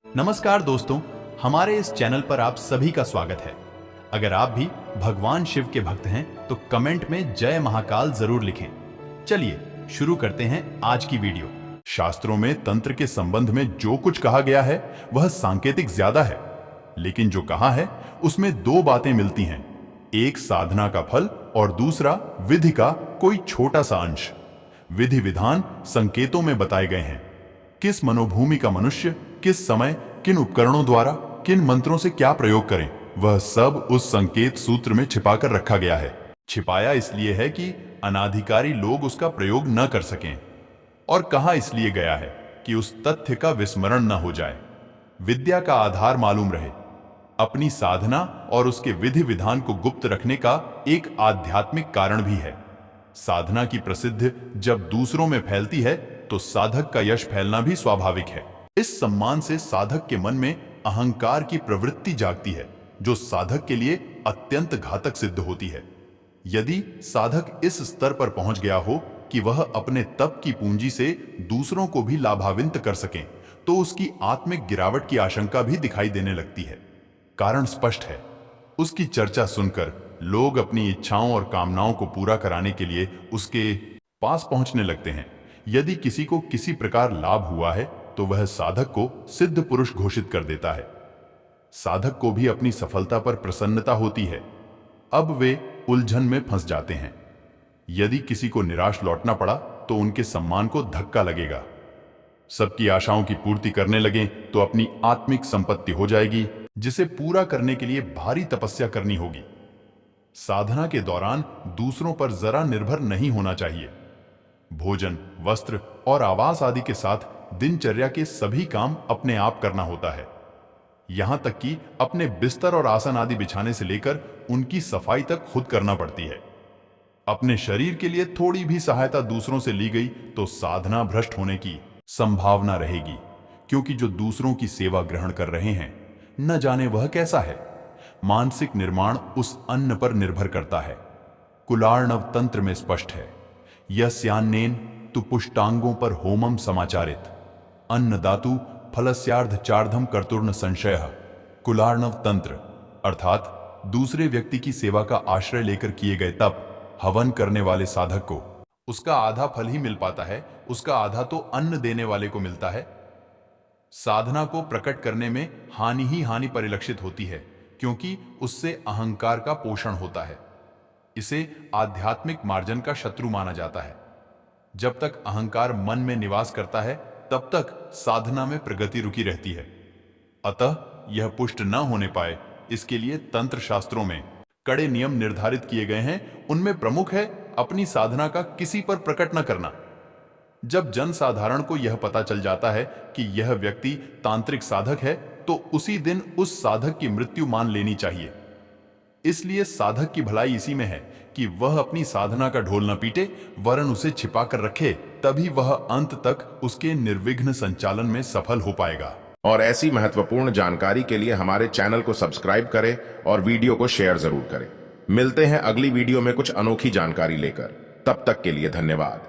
नमस्कार दोस्तों, हमारे इस चैनल पर आप सभी का स्वागत है। अगर आप भी भगवान शिव के भक्त हैं तो कमेंट में जय महाकाल जरूर लिखें। चलिए शुरू करते हैं आज की वीडियो। शास्त्रों में तंत्र के संबंध में जो कुछ कहा गया है वह सांकेतिक ज्यादा है, लेकिन जो कहा है उसमें दो बातें मिलती हैं, एक साधना का फल और दूसरा विधि का कोई छोटा सा अंश। विधि विधान संकेतों में बताए गए हैं, किस मनोभूमि का मनुष्य किस समय किन उपकरणों द्वारा किन मंत्रों से क्या प्रयोग करें, वह सब उस संकेत सूत्र में छिपाकर रखा गया है। छिपाया इसलिए है कि अनाधिकारी लोग उसका प्रयोग न कर सकें, और कहा इसलिए गया है कि उस तथ्य का विस्मरण न हो जाए, विद्या का आधार मालूम रहे। अपनी साधना और उसके विधि विधान को गुप्त रखने का एक आध्यात्मिक कारण भी है। साधना की प्रसिद्धि जब दूसरों में फैलती है तो साधक का यश फैलना भी स्वाभाविक है। इस सम्मान से साधक के मन में अहंकार की प्रवृत्ति जागती है, जो साधक के लिए अत्यंत घातक सिद्ध होती है। यदि साधक इस स्तर पर पहुंच गया हो कि वह अपने तप की पूंजी से दूसरों को भी लाभान्वित कर सकें, तो उसकी आत्मिक गिरावट की आशंका भी दिखाई देने लगती है। कारण स्पष्ट है, उसकी चर्चा सुनकर लोग अपनी इच्छाओं और कामनाओं को पूरा कराने के लिए उसके पास पहुंचने लगते हैं। यदि किसी को किसी प्रकार लाभ हुआ है तो वह साधक को सिद्ध पुरुष घोषित कर देता है। साधक को भी अपनी सफलता पर प्रसन्नता होती है। अब वे उलझन में फंस जाते हैं। यदि किसी को निराश लौटना पड़ा तो उनके सम्मान को धक्का लगेगा। सबकी आशाओं की पूर्ति करने लगें तो अपनी आत्मिक संपत्ति हो जाएगी, जिसे पूरा करने के लिए भारी तपस्या करनी होगी। साधना के दौरान दूसरों पर जरा निर्भर नहीं होना चाहिए। भोजन, वस्त्र और आवास आदि के साथ दिनचर्या के सभी काम अपने आप करना होता है। यहां तक कि अपने बिस्तर और आसन आदि बिछाने से लेकर उनकी सफाई तक खुद करना पड़ती है। अपने शरीर के लिए थोड़ी भी सहायता दूसरों से ली गई तो साधना भ्रष्ट होने की संभावना रहेगी, क्योंकि जो दूसरों की सेवा ग्रहण कर रहे हैं न जाने वह कैसा है। मानसिक निर्माण उस अन्न पर निर्भर करता है। कुलार्णव तंत्र में स्पष्ट है, यस्यान्नेन तु पुष्टांगों पर होमम समाचारित अन्नदातु फलस्यार्ध चार्धम कर्तुर्न संशयः। कुलार्णव तंत्र अर्थात दूसरे व्यक्ति की सेवा का आश्रय लेकर किए गए तप, हवन करने वाले साधक को उसका आधा फल ही मिल पाता है, उसका आधा तो अन्न देने वाले को मिलता है। साधना को प्रकट करने में हानि ही हानि परिलक्षित होती है, क्योंकि उससे अहंकार का पोषण होता है। इसे आध्यात्मिक मार्जन का शत्रु माना जाता है। जब तक अहंकार मन में निवास करता है तब तक साधना में प्रगति रुकी रहती है। अतः यह पुष्ट न होने पाए, इसके लिए तंत्र शास्त्रों में कड़े नियम निर्धारित किए गए हैं। उनमें प्रमुख है अपनी साधना का किसी पर प्रकट न करना। जब जन साधारण को यह पता चल जाता है कि यह व्यक्ति तांत्रिक साधक है तो उसी दिन उस साधक की मृत्यु मान लेनी चाहिए। इसलिए साधक की भलाई इसी में है कि वह अपनी साधना का ढोल न पीटे, वरन उसे छिपा कर रखे, तभी वह अंत तक उसके निर्विघ्न संचालन में सफल हो पाएगा। और ऐसी महत्वपूर्ण जानकारी के लिए हमारे चैनल को सब्सक्राइब करें और वीडियो को शेयर जरूर करें। मिलते हैं अगली वीडियो में कुछ अनोखी जानकारी लेकर। तब तक के लिए धन्यवाद।